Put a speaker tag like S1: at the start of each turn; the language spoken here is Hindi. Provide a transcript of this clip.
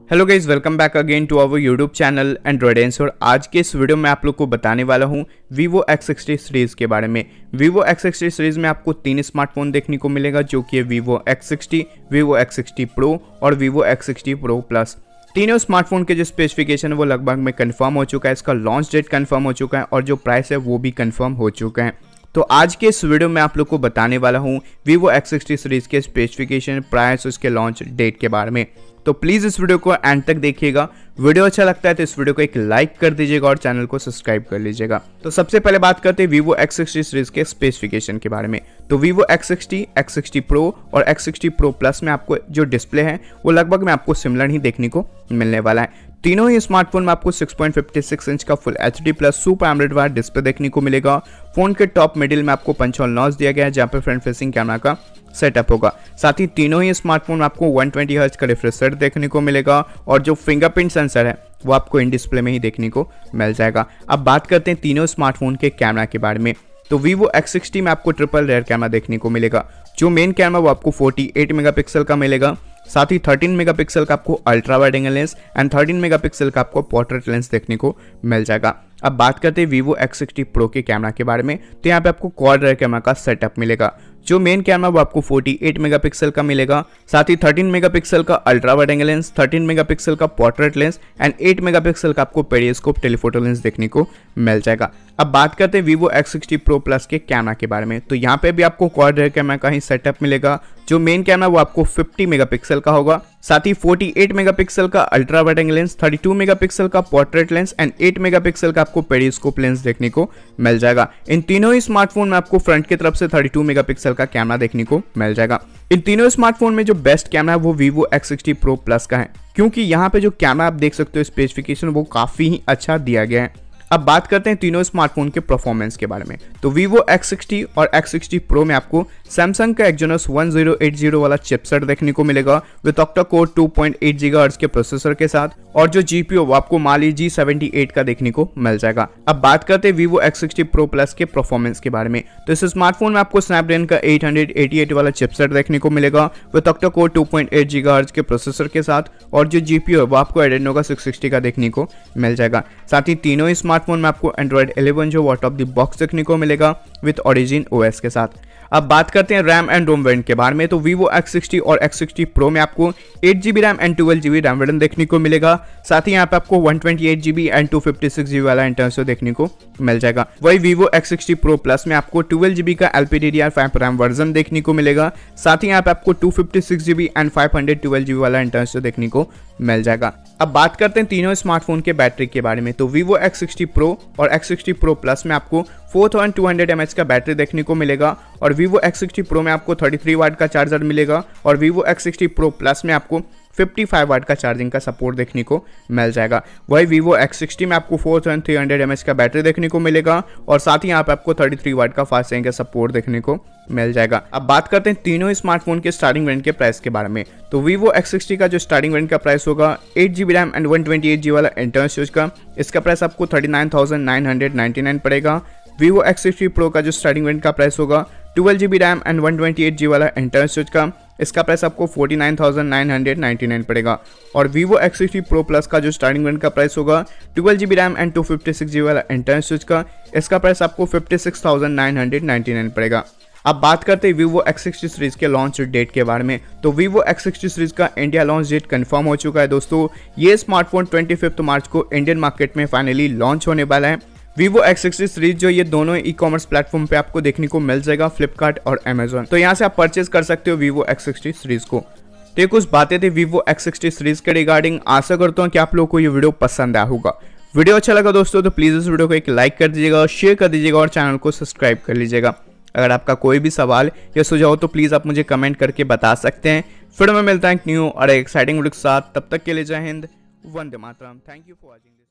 S1: Hello guys, welcome back again to our YouTube channel Android. और आज के इस वीडियो में आप लोग को बताने वाला हूं Vivo X60 सीरीज़ के बारे में। Vivo X60 सीरीज़ में आपको 3 स्मार्टफोन देखने को मिलेगा, जो कि है Vivo X60, Vivo X60 Pro और Vivo X60 Pro Plus। तीनों स्मार्टफोन के जो स्पेसिफिकेशन है वो लगभग में कंफर्म हो चुका है, इसका लॉन्च डेट कंफर्म हो चुका है और जो प्राइस है वो भी कंफर्म हो चुका है। तो आज के इस वीडियो में आप लोग को बताने वाला हूँ Vivo X60 सीरीज़ के स्पेसिफिकेशन, प्राइस, उसके लॉन्च डेट के बारे में। तो प्लीज़ इस वीडियो को एंड तक देखिएगा। वीडियो अच्छा लगता है तो इस वीडियो को एक लाइक कर दीजिएगा और चैनल को सब्सक्राइब कर लीजिएगा। तो सबसे पहले बात करते हैं Vivo X60 सीरीज़ के स्पेसिफिकेशन के बारे में। तो Vivo X60, X60 Pro और X60 Pro Plus में आपको जो डिस्प्ले है वो लगभग में आपको सिमिलर ही देखने को मिलने वाला है। तीनों ही स्मार्टफोन में आपको 6.56 इंच का full HD plus super AMOLED वाला डिस्प्ले देखने को मिलेगा। फोन के टॉप मिडिल में आपको पंच होल नॉच दिया गया है, जहाँ पे फ्रंट फेसिंग कैमरा का सेटअप होगा। साथ ही तीनों ही स्मार्टफोन में आपको 120 हर्ट्ज का रिफ्रेश रेट देखने को मिलेगा और जो फिंगरप्रिंट सेंसर है वो आपको इन डिस्प्ले में ही देखने को मिल जाएगा। अब बात करते हैं तीनों स्मार्टफोन के कैमरा के बारे में। तो Vivo X60 में आपको ट्रिपल रेयर कैमरा देखने को मिलेगा। जो मेन कैमरा वो आपको 48 मेगापिक्सल का मिलेगा, साथ ही 13 मेगापिक्सल का आपको ultra wide angle lens and 13 megapixel का आपको पोर्ट्रेट लेंस देखने को मिल जाएगा। अब बात करते हैं Vivo X60 Pro के कैमरा के बारे में। तो यहाँ पे आपको क्वाड रेयर कैमरा का सेटअप मिलेगा। जो मेन कैमरा वो आपको 48 मेगापिक्सल का मिलेगा, साथ ही 13 मेगापिक्सल का ultra wide angle lens, 13 megapixel का पोर्ट्रेट लेंस एंड 8 मेगापिक्सल का आपको पेरिस्कोप टेलीफोटो लेंस देखने को मिल जाएगा। अब बात करते हैं Vivo X60 Pro Plus के कैमरा के बारे में। तो यहाँ पे भी आपको क्वाड रेयर कैमरा का ही सेटअप मिलेगा। जो मेन कैमरा वो आपको 50 मेगापिक्सल का होगा, साथ ही 48 मेगापिक्सल का ultra wide angle lens, 32 megapixel का पोर्ट्रेट लेंस एंड 8 मेगापिक्सल का आपको पेरिस्कोप लेंस देखने को मिल जाएगा। इन तीनों ही स्मार्टफोन में आपको फ्रंट की तरफ से 32 मेगापिक्सल का कैमरा देखने को मिल जाएगा। इन तीनों स्मार्टफोन में जो बेस्ट कैमरा है वो Vivo X60 Pro Plus का है, क्योंकि यहाँ पे जो कैमरा आप देख सकते हो स्पेसिफिकेशन वो काफी ही अच्छा दिया गया है। अब बात करते हैं तीनों स्मार्टफोन के परफॉर्मेंस के बारे में। तो Vivo X60 और X60 Pro में आपको सैमसंग का Exynos 1080 वाला चिपसेट देखने को मिलेगा विद ऑक्टा कोर 2.8 GHz के प्रोसेसर के साथ, और जो GPU वो आपको माली G78 का देखने को मिल जाएगा। अब बात करते हैं Vivo X60 Pro Plus के परफॉर्मेंस के बारे में। तो इस स्मार्टफोन में आपको स्नैपड्रैगन का 888 वाला चिपसेट देखने को मिलेगा विद ऑक्टा कोर 2.8 GHz के प्रोसेसर के साथ, और जो GPU है वो आपको एडेनो का 660 का देखने को मिल जाएगा। साथ ही तीनों ही स्मार्टफोन में आपको Android 11 जो आउट ऑफ द बॉक्स देखने को मिलेगा विद Origin OS के साथ। अब बात करते हैं रैम एंड रोम वेरिएंट के बारे में। तो Vivo X60 और X60 Pro में आपको 8GB RAM and 12GB RAM variant देखने को मिलेगा। साथ ही यहाँ पे आपको 128GB एंड 256GB वाला इंटरनल देखने को मिल जाएगा। वही Vivo X60 Pro Plus में आपको 12GB का LPDDR5 रैम वर्जन देखने को मिलेगा। साथ ही यहाँ पे आपको 256GB एंड 512GB वाला इंटरनल देखने को मिल जाएगा। अब बात करते हैं तीनों स्मार्टफोन के बैटरी के बारे में। तो Vivo X60 Pro और X60 Pro Plus में आपको 4200 mAh का बैटरी देखने को मिलेगा, और Vivo X60 Pro में आपको 33 वाट का चार्जर मिलेगा, और Vivo X60 Pro Plus में आपको 55 वाट का चार्जिंग का सपोर्ट देखने को मिल जाएगा। वही Vivo X60 में आपको 4300 mAh का बैटरी देखने को मिलेगा, और साथ ही यहाँ पे आपको 33 वाट का फास्ट चार्जिंग का सपोर्ट देखने को मिल जाएगा। अब बात करते हैं तीनों स्मार्टफोन के स्टार्टिंग वेरिएंट के प्राइस के बारे में। तो Vivo X60 का जो स्टार्टिंग वेरिएंट का प्राइस होगा 8GB रैम एंड 128GB वाला इंटरनल स्टोरेज का, इसका प्राइस आपको 39,999 पड़ेगा। Vivo X60 Pro का जो स्टार्टिंग वेरिएंट का प्राइस होगा 12GB रैम एंड 128GB वाला इंटरनल स्टोरेज का, इसका प्राइस आपको 49,999 पड़ेगा। और Vivo X60 Pro Plus का जो स्टार्टिंग वेरिएंट का प्राइस होगा 12GB रैम एंड 256GB वाला इंटरनल स्टोरेज का, इसका प्राइस आपको 56,999 पड़ेगा। अब बात करते हैं Vivo X60 सीरीज के लॉन्च डेट के बारे में। तो Vivo X60 सीरीज का इंडिया लॉन्च डेट कंफर्म हो चुका है दोस्तों। ये स्मार्टफोन 25 मार्च को इंडियन मार्केट में फाइनली लॉन्च होने वाला है। Vivo X60 सीरीज जो ये दोनों ई कॉमर्स प्लेटफॉर्म पे आपको देखने को मिल जाएगा, फ्लिपकार्ट और Amazon। तो यहाँ से आप परचेज कर सकते हो Vivo X60 सीरीज को। तो ये कुछ बातें थी Vivo X60 सीरीज के रिगार्डिंग। आशा करता हूँ कि आप लोगों को ये वीडियो पसंद आया होगा। वीडियो अच्छा लगा दोस्तों तो प्लीज़ इस वीडियो को एक लाइक कर दीजिएगा, शेयर कर दीजिएगा और चैनल को सब्सक्राइब कर लीजिएगा। अगर आपका कोई भी सवाल या सुझाव हो तो प्लीज़ आप मुझे कमेंट करके बता सकते हैं। फिर मैं मिलता हूँ एक न्यू और एक्साइटिंग वीडियो के साथ। तब तक के लिए जय Hind, Vande Mataram. Thank you for watching.